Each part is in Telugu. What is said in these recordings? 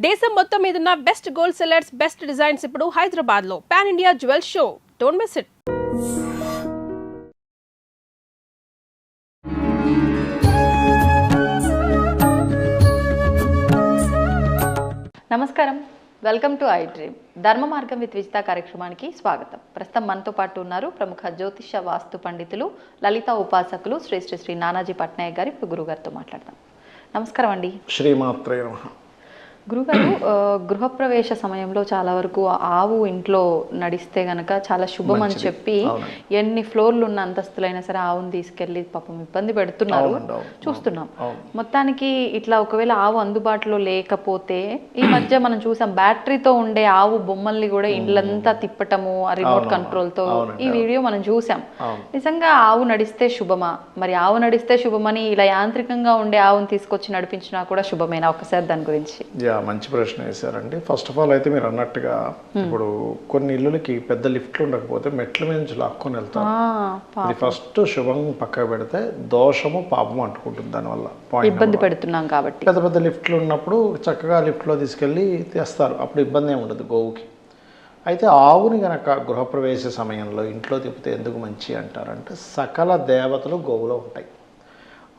దేశం మొత్తం మీదున్న best gold sellers, best designs ఇప్పుడు హైదరాబాద్ లో pan India jewel show. Don't miss it. నమస్కారం, welcome to I dream. Dharma Margam with Vijitha కార్యక్రమానికి స్వాగతం. ప్రస్తుతం మనతో పాటు ఉన్నారు ప్రముఖ జ్యోతిష వాస్తు పండితులు, లలిత ఉపాసకులు శ్రీ శ్రీ శ్రీ నానాజీ పట్నాయక్ గారి గురుగారితో మాట్లాడతాం. నమస్కారం అండి. శ్రీమాత్రే నమః. గురుగారు, గృహప్రవేశ సమయంలో చాలా వరకు ఆవు ఇంట్లో నడిస్తే గనక చాలా శుభం అని చెప్పి ఎన్ని ఫ్లోర్లు ఉన్న అంతస్తులైనా సరే ఆవును తీసుకెళ్లి పాపం ఇబ్బంది పెడుతున్నారు, చూస్తున్నాం. మొత్తానికి ఇట్లా ఒకవేళ ఆవు అందుబాటులో లేకపోతే ఈ మధ్య మనం చూసాం బ్యాటరీతో ఉండే ఆవు బొమ్మల్ని కూడా ఇండ్లంతా తిప్పటము ఆ రిమోట్ కంట్రోల్ తో, ఈ వీడియో మనం చూసాం. నిజంగా ఆవు నడిస్తే శుభమా? మరి ఆవు నడిస్తే శుభమని ఇలా యాంత్రికంగా ఉండే ఆవును తీసుకొచ్చి నడిపించినా కూడా శుభమేనా? ఒకసారి దాని గురించి. మంచి ప్రశ్న వేశారండి. ఫస్ట్ ఆఫ్ ఆల్ అయితే మీరు అన్నట్టుగా ఇప్పుడు కొన్ని ఇళ్ళకి పెద్ద లిఫ్ట్లు ఉండకపోతే మెట్ల మీద నుంచి లాక్కొని వెళ్తారు. ఇది ఫస్ట్ శుభం పక్కకు పెడితే దోషము పాపము అంటుకుంటుంది. దానివల్ల ఇబ్బంది పెడుతున్నాం కాబట్టి పెద్ద పెద్ద లిఫ్ట్లు ఉన్నప్పుడు చక్కగా లిఫ్ట్లో తీసుకెళ్ళి తెస్తారు, అప్పుడు ఇబ్బంది ఏమి ఉండదు గోవుకి. అయితే ఆవుని గనక గృహప్రవేశ సమయంలో ఇంట్లో తిప్పితే ఎందుకు మంచి అంటారంటే సకల దేవతలు గోవులో ఉంటాయి.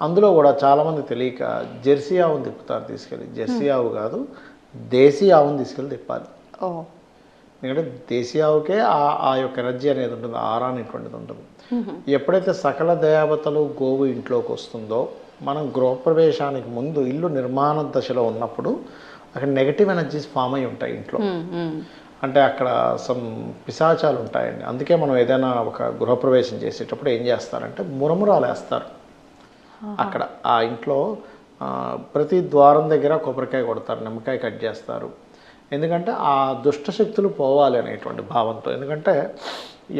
అందులో కూడా చాలామంది తెలియక జెర్సీ ఆవును తిప్పుతారు తీసుకెళ్ళి. జెర్సీ ఆవు కాదు, దేశీ ఆవును తీసుకెళ్ళి తిప్పాలి. ఎందుకంటే దేశీ ఆవుకే ఆ యొక్క ఎనర్జీ అనేది ఉంటుంది, ఆరా అనేటువంటిది ఉంటుంది. ఎప్పుడైతే సకల దేవతలు గోవు ఇంట్లోకి వస్తుందో, మనం గృహప్రవేశానికి ముందు ఇల్లు నిర్మాణ దశలో ఉన్నప్పుడు అక్కడ నెగటివ్ ఎనర్జీస్ ఫామ్ అయి ఉంటాయి ఇంట్లో. అంటే అక్కడ సమ్ పిశాచాలు ఉంటాయండి. అందుకే మనం ఏదైనా ఒక గృహప్రవేశం చేసేటప్పుడు ఏం చేస్తారంటే మురమురాలు వేస్తారు. అక్కడ ఆ ఇంట్లో ప్రతి ద్వారం దగ్గర కొబ్బరికాయ కొడతారు, నిమ్మకాయ కట్ చేస్తారు. ఎందుకంటే ఆ దుష్టశక్తులు పోవాలి అనేటువంటి భావంతో. ఎందుకంటే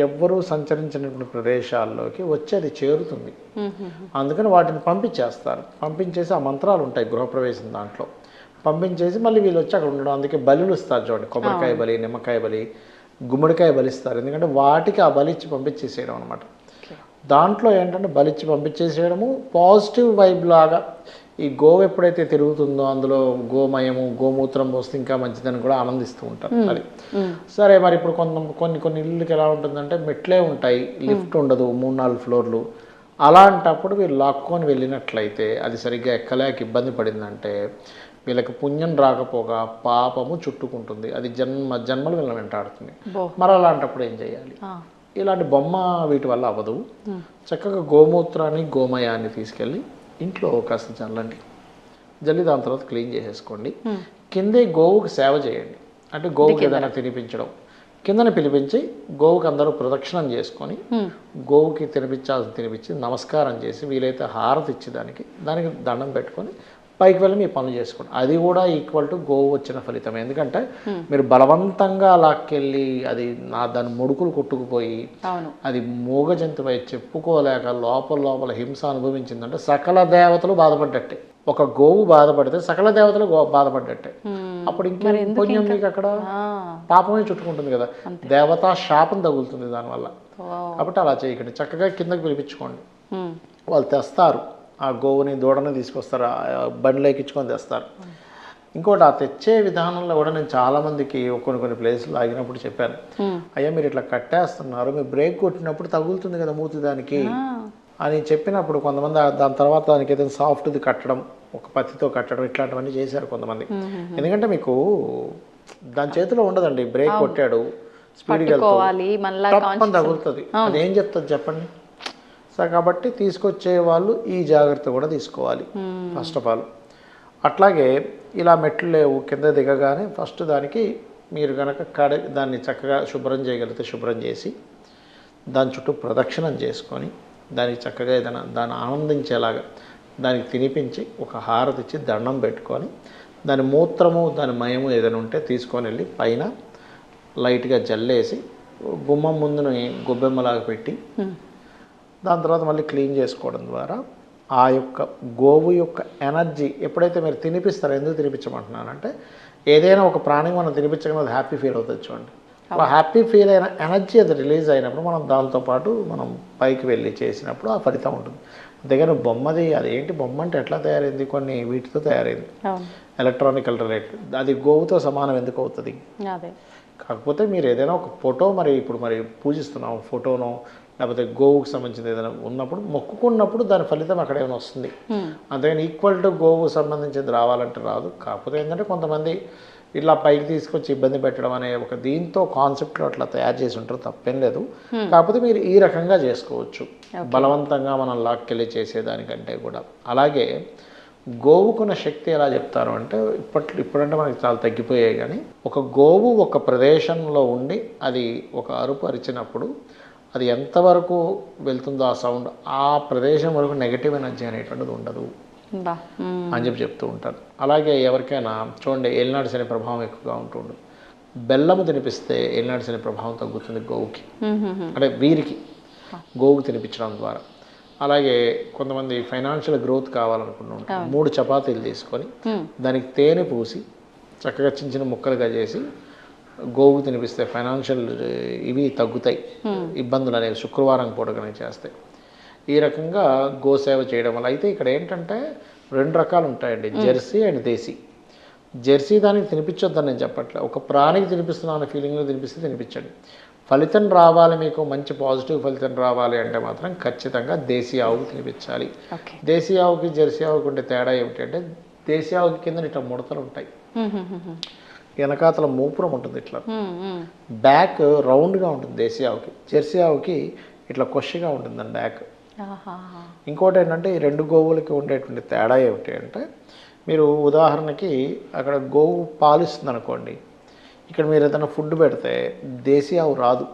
ఎవ్వరూ సంచరించినటువంటి ప్రదేశాల్లోకి వచ్చి అది చేరుతుంది. అందుకని వాటిని పంపించేస్తారు. పంపించేసి ఆ మంత్రాలు ఉంటాయి గృహప్రవేశం దాంట్లో, పంపించేసి మళ్ళీ వీళ్ళు వచ్చి అక్కడ ఉండడం. అందుకే బలులు ఇస్తారు చూడండి, కొబ్బరికాయ బలి, నిమ్మకాయ బలి, గుమ్మడికాయ బలిస్తారు. ఎందుకంటే వాటికి ఆ బలిచ్చి పంపించేసేయడం అనమాట. దాంట్లో ఏంటంటే బలిచ్చి పంపించేసేయడము పాజిటివ్ వైబ్ లాగా. ఈ గోవు ఎప్పుడైతే తిరుగుతుందో అందులో గోమయము, గోమూత్రం పోస్తే ఇంకా మంచిదని కూడా ఆనందిస్తూ ఉంటారు. అది సరే. మరి ఇప్పుడు కొన్ని ఇళ్ళకి ఎలా ఉంటుందంటే మెట్లే ఉంటాయి, లిఫ్ట్ ఉండదు, 3-4 ఫ్లోర్లు. అలాంటప్పుడు వీళ్ళు లాక్కొని వెళ్ళినట్లయితే అది సరిగ్గా ఎక్కలేక ఇబ్బంది పడిందంటే వీళ్ళకి పుణ్యం రాకపోగా పాపము చుట్టుకుంటుంది. అది జన్మలు వీళ్ళని వెంటాడుతుంది. మరి అలాంటప్పుడు ఏం చేయాలి? ఇలాంటి బొమ్మ వీటి వల్ల అవ్వదు. చక్కగా గోమూత్రాన్ని, గోమయాన్ని తీసుకెళ్ళి ఇంట్లో కాస్త జల్లండి. జల్లి దాని తర్వాత క్లీన్ చేసేసుకోండి. కిందే గోవుకి సేవ చేయండి. అంటే గోవుకి ఏదైనా తినిపించడం. కిందన పిలిపించి గోవుకి అందరూ ప్రదక్షిణం చేసుకొని గోవుకి తినిపించి నమస్కారం చేసి వీలైతే హారతి ఇచ్చి దానికి దండం పెట్టుకొని పైకి వెళ్ళి మీ పనులు చేసుకోండి. అది కూడా ఈక్వల్ టు గోవు వచ్చిన ఫలితం. ఎందుకంటే మీరు బలవంతంగా లాక్కెళ్ళి అది దాని ముడుకులు కొట్టుకుపోయి అది మూగ జంతువై చెప్పుకోలేక లోపల హింస అనుభవించిందంటే సకల దేవతలు బాధపడ్డట్టే. ఒక గోవు బాధపడితే సకల దేవతలు బాధపడ్డట్టే. అప్పుడు ఇంకేం పుణ్యం మీకు? అక్కడ పాపమే చుట్టుకుంటుంది కదా, దేవతా శాపం తగులుతుంది దానివల్ల. కాబట్టి అలా చేయకండి. చక్కగా కిందకి పిలిపించుకోండి. వాళ్ళు తెస్తారు ఆ గోవుని, దూడని తీసుకొస్తారు, బండిలో ఎక్కించుకొని తెస్తారు. ఇంకోటి ఆ తెచ్చే విధానంలో కూడా నేను చాలామందికి కొన్ని ప్లేసులు ఆగినప్పుడు చెప్పాను, అయ్యా మీరు ఇట్లా కట్టేస్తున్నారు, మీరు బ్రేక్ కొట్టినప్పుడు తగులుతుంది కదా మూతి దానికి అని చెప్పినప్పుడు కొంతమంది దాని తర్వాత దానికి ఏదైనా సాఫ్ట్ది కట్టడం, ఒక పత్తితో కట్టడం, ఇట్లాంటివన్నీ చేశారు కొంతమంది. ఎందుకంటే మీకు దాని చేతిలో ఉండదండి. బ్రేక్ కొట్టాడు, స్పీడ్గా తప్పని తగులుతుంది. అదేం చెప్తుంది చెప్పండి? సో కాబట్టి తీసుకొచ్చే వాళ్ళు ఈ జాగ్రత్త కూడా తీసుకోవాలి ఫస్ట్ ఆఫ్ ఆల్. అట్లాగే ఇలా మెట్లు లేవు, కింద దిగగానే ఫస్ట్ దానికి మీరు కనుక దాన్ని చక్కగా శుభ్రం చేయగలిగితే శుభ్రం చేసి దాని చుట్టూ ప్రదక్షిణం చేసుకొని దానికి చక్కగా ఏదైనా దాన్ని ఆనందించేలాగా దానికి తినిపించి ఒక హారతి ఇచ్చి దండం పెట్టుకొని దాని మూత్రము, దాని మయము ఏదైనా ఉంటే తీసుకొని వెళ్ళి పైన లైట్గా జల్లేసి గుమ్మం ముందుని గొబ్బెమ్మలాగా పెట్టి దాని తర్వాత మళ్ళీ క్లీన్ చేసుకోవడం ద్వారా ఆ యొక్క గోవు యొక్క ఎనర్జీ ఎప్పుడైతే మీరు తినిపిస్తారో, ఎందుకు తినిపించమంటున్నానంటే ఏదైనా ఒక ప్రాణి మనం తినిపించగానే అది హ్యాపీ ఫీల్ అవుతుంది చూడండి. ఆ హ్యాపీ ఫీల్ అయిన ఎనర్జీ అది రిలీజ్ అయినప్పుడు మనం దాంతోపాటు మనం పైకి వెళ్ళి చేసినప్పుడు ఆ ఫలితం ఉంటుంది. దగ్గర బొమ్మది అదేంటి బొమ్మ అంటే ఎట్లా తయారైంది? కొన్ని వీటితో తయారైంది. ఎలక్ట్రానికల్ రిలేటెడ్, అది గోవుతో సమానం ఎందుకు అవుతుంది? అదే. కాకపోతే మీరు ఏదైనా ఒక ఫోటో మరి ఇప్పుడు మరి పూజిస్తున్నాం ఫోటోనో లేకపోతే గోవుకు సంబంధించిన ఏదైనా ఉన్నప్పుడు మొక్కుకున్నప్పుడు దాని ఫలితం అక్కడ ఏమైనా వస్తుంది. అంతేగాని ఈక్వల్ టు గోవుకు సంబంధించింది రావాలంటే రాదు. కాకపోతే ఏంటంటే కొంతమంది ఇట్లా పైకి తీసుకొచ్చి ఇబ్బంది పెట్టడం అనే ఒక దీంతో కాన్సెప్ట్లో అట్లా తయారు చేసి ఉంటారు, తప్పేం లేదు. కాకపోతే మీరు ఈ రకంగా చేసుకోవచ్చు, బలవంతంగా మనం లాక్కెళ్ళి చేసేదానికంటే కూడా. అలాగే గోవుకున్న శక్తి ఎలా చెప్తారు అంటే ఇప్పుడంటే మనకి చాలా తగ్గిపోయాయి, కానీ ఒక గోవు ఒక ప్రదేశంలో ఉండి అది ఒక అరుపు అరిచినప్పుడు అది ఎంతవరకు వెళ్తుందో ఆ సౌండ్, ఆ ప్రదేశం వరకు నెగటివ్ ఎనర్జీ అనేటువంటిది ఉండదు అని చెప్తూ ఉంటారు. అలాగే ఎవరికైనా చూడండి ఏలినాడు శని ప్రభావం ఎక్కువగా ఉంటుండు, బెల్లము తినిపిస్తే ఏలినాడు శని ప్రభావం తగ్గుతుంది గోవుకి, అంటే వీరికి గోవుకు తినిపించడం ద్వారా. అలాగే కొంతమంది ఫైనాన్షియల్ గ్రోత్ కావాలనుకుంటుంటారు, 3 చపాతీలు తీసుకొని దానికి తేనె పూసి చక్కగా చిన్న చిన్న ముక్కలుగా చేసి గోవుకు తినిపిస్తే ఫైనాన్షియల్ ఇవి తగ్గుతాయి, ఇబ్బందులు అనేవి శుక్రవారం పూటగానే చేస్తాయి. ఈ రకంగా గోసేవ చేయడం వల్ల. అయితే ఇక్కడ ఏంటంటే 2 రకాలు ఉంటాయండి, జెర్సీ అండ్ దేశీ. జెర్సీ దానికి తినిపించొద్దని నేను చెప్పట్లే, ఒక ప్రాణికి తినిపిస్తున్నాను అనే ఫీలింగ్లో తినిపిస్తే తినిపించండి. ఫలితం రావాలి, మీకు మంచి పాజిటివ్ ఫలితం రావాలి అంటే మాత్రం ఖచ్చితంగా దేశీ ఆవుకు తినిపించాలి. దేశీ ఆవుకి జెర్సీ ఆవుకి ఉండే తేడా ఏమిటంటే దేశీ ఆవుకి కింద ఇట్లా ముడతలు ఉంటాయి, వెనకాతల మూపురం ఉంటుంది, ఇట్లా బ్యాక్ రౌండ్గా ఉంటుంది దేశీ ఆవుకి. జెర్సీ ఆవుకి ఇట్లా కొషిగా ఉంటుందండి బ్యాక్. ఇంకోటి ఏంటంటే ఈ 2 గోవులకి ఉండేటువంటి తేడా ఏమిటి అంటే, మీరు ఉదాహరణకి అక్కడ గోవు పాలిస్తుంది అనుకోండి, ఇక్కడ మీరు ఏదైనా ఫుడ్ పెడితే దేశీ ఆవు రాదు,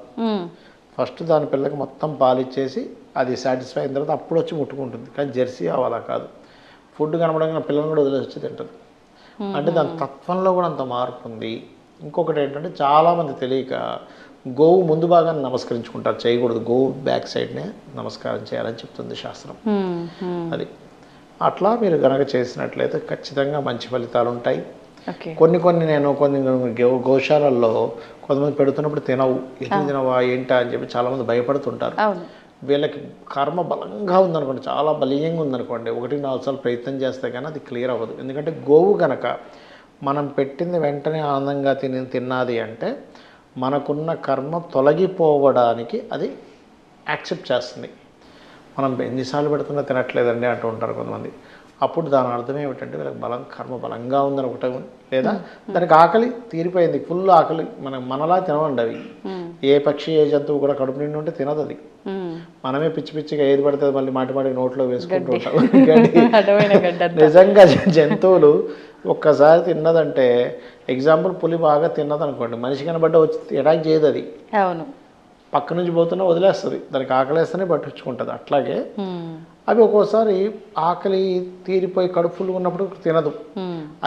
ఫస్ట్ దాని పిల్లకి మొత్తం పాలిచ్చేసి అది సాటిస్ఫై అయిన తర్వాత అప్పుడు వచ్చి ముట్టుకుంటుంది. కానీ జెర్సీ ఆవు అలా కాదు, ఫుడ్ కనబడంగా పిల్లలను కూడా వదిలేసి వచ్చి తింటుంది. అంటే దాని తత్వంలో కూడా అంత మార్పు ఉంది. ఇంకొకటి ఏంటంటే చాలామంది తెలియక గోవు ముందు భాగాన్ని నమస్కరించుకుంటారు, చేయకూడదు, గోవు బ్యాక్ సైడ్నే నమస్కారం చేయాలని చెప్తుంది శాస్త్రం. అది అట్లా మీరు కనుక చేసినట్లయితే ఖచ్చితంగా మంచి ఫలితాలు ఉంటాయి. కొన్ని గోశాలల్లో కొంతమంది పెడుతున్నప్పుడు తినవు, ఎందుకు తినవా ఏంటా అని చెప్పి చాలామంది భయపడుతుంటారు. వీళ్ళకి కర్మ బలంగా ఉందనుకోండి, చాలా బలీయంగా ఉందనుకోండి, 1-4 సార్లు ప్రయత్నం చేస్తే కానీ అది క్లియర్ అవ్వదు. ఎందుకంటే గోవు కనుక మనం పెట్టింది వెంటనే ఆనందంగా తిన్నది అంటే మనకున్న కర్మ తొలగిపోవడానికి అది యాక్సెప్ట్ చేస్తుంది. మనం ఎన్నిసార్లు పెడుతున్నా తినట్లేదండి అంటూ ఉంటారు కొంతమంది. అప్పుడు దాని అర్థం ఏమిటంటే వీళ్ళకి కర్మ బలంగా ఉందని ఒకటి, లేదా దానికి ఆకలి తీరిపోయింది, ఫుల్ ఆకలి. మనలా తినవండి అవి. ఏ పక్షి ఏ జంతువు కూడా కడుపు నిండి ఉంటే తినదు అది. మనమే పిచ్చి పిచ్చిగా ఏది పడితే మళ్ళీ మాటి నోట్లో వేసుకుంటూ ఉంటాం. నిజంగా జంతువులు ఒక్కసారి తిన్నదంటే, ఎగ్జాంపుల్ పులి బాగా తిన్నదనుకోండి, మనిషి కనబడ్డ వచ్చి అటాక్ చేయదు అది, పక్క నుంచి పోతున్నా వదిలేస్తుంది, దానికి ఆకలేస్తేనే పట్టించుకుంటుంది. అట్లాగే అవి ఒక్కోసారి ఆకలి తీరిపోయి కడుపులు ఉన్నప్పుడు తినదు,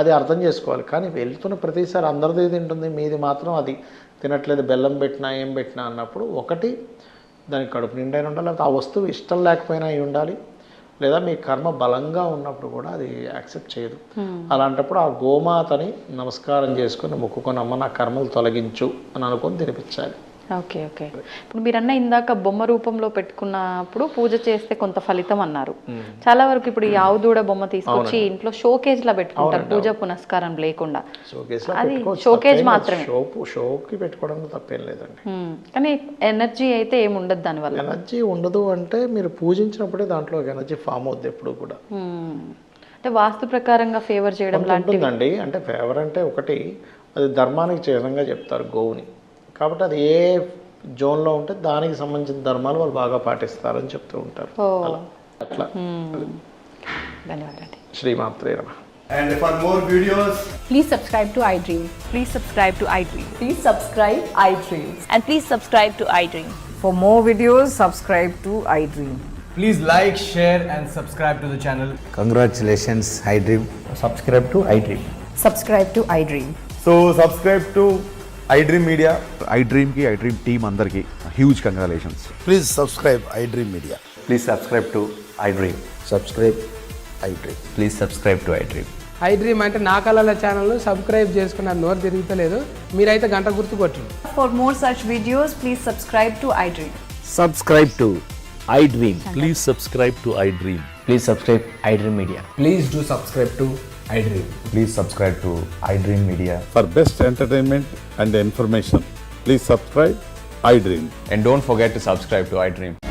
అది అర్థం చేసుకోవాలి. కానీ వెళ్తున్న ప్రతిసారి అందరిది తింటుంది, మీది మాత్రం అది తినట్లేదు, బెల్లం పెట్టినా ఏం పెట్టినా అన్నప్పుడు ఒకటి దానికి కడుపు నిండైనా ఉండాలి, లేకపోతే ఆ వస్తువు ఇష్టం లేకపోయినా అయి ఉండాలి, లేదా మీ కర్మ బలంగా ఉన్నప్పుడు కూడా అది యాక్సెప్ట్ చేయదు. అలాంటప్పుడు ఆ గోమాతని నమస్కారం చేసుకుని మొక్కుకొని, అమ్మ నా కర్మలు తొలగించు అని అనుకొని తినిపించాలి. ఓకే. ఇప్పుడు మీరన్న ఇందాక బొమ్మ రూపంలో పెట్టుకున్నప్పుడు పూజ చేస్తే కొంత ఫలితం అన్నారు. చాలా వరకు ఇప్పుడు ఈ ఆవు దూడ బొమ్మ తీసుకొచ్చి ఇంట్లో షోకేజ్ లా పెట్టుకుంటారు, పూజ పునస్కారం లేకుండా. అది షోకేజ్ మాత్రమే, షోకి పెట్టుకోవడంలో తప్పేం లేదండి. కానీ ఎనర్జీ అయితే ఏమి ఉండదు దానివల్ల. ఎనర్జీ ఉండదు అంటే మీరు పూజించినప్పుడే దాంట్లో ఎనర్జీ ఫామ్ అవుద్ది ఎప్పుడు కూడా. అంటే వాస్తు ప్రకారంగా ఫేవర్ చేయడం ఉంటుందండి. అంటే ఫేవర్ అంటే ఒకటి, అది ధర్మానికి చిహ్నంగా చెప్తారు గోవుని, కాబట్టి అది ఏ జోన్లో ఉంటే దానికి సంబంధించిన ధర్మాలు వాళ్ళు బాగా పాటిస్తారని చెప్తూ ఉంటారు. అట్లా ధన్యవాదాలు. శ్రీమాత్రే నమః. And for more videos, Please subscribe to iDream. Please subscribe to iDream. Please subscribe iDream. And please subscribe to iDream. For more videos, subscribe to iDream. please like, share and subscribe to the channel. Congratulations, iDream. Subscribe to iDream. Subscribe to iDream. So subscribe to iDream Media. iDream ki iDream team andarki huge congratulations. Please subscribe iDream Media. Please subscribe to iDream. Subscribe iDream. Please subscribe to iDream. iDream అంటే నా కళల ఛానల్ సబ్స్క్రైబ్ చేసుకున్నారు, నోరు తిరుగుతలేదు, మీరైతే గంట గుర్తు కొట్టండి. For more such videos, please subscribe to iDream. Subscribe to iDream. Please subscribe to iDream. Please subscribe iDream Media. Please do subscribe to iDream. Please subscribe to iDream Media. For best entertainment and information, please subscribe iDream. And don't forget to subscribe to iDream.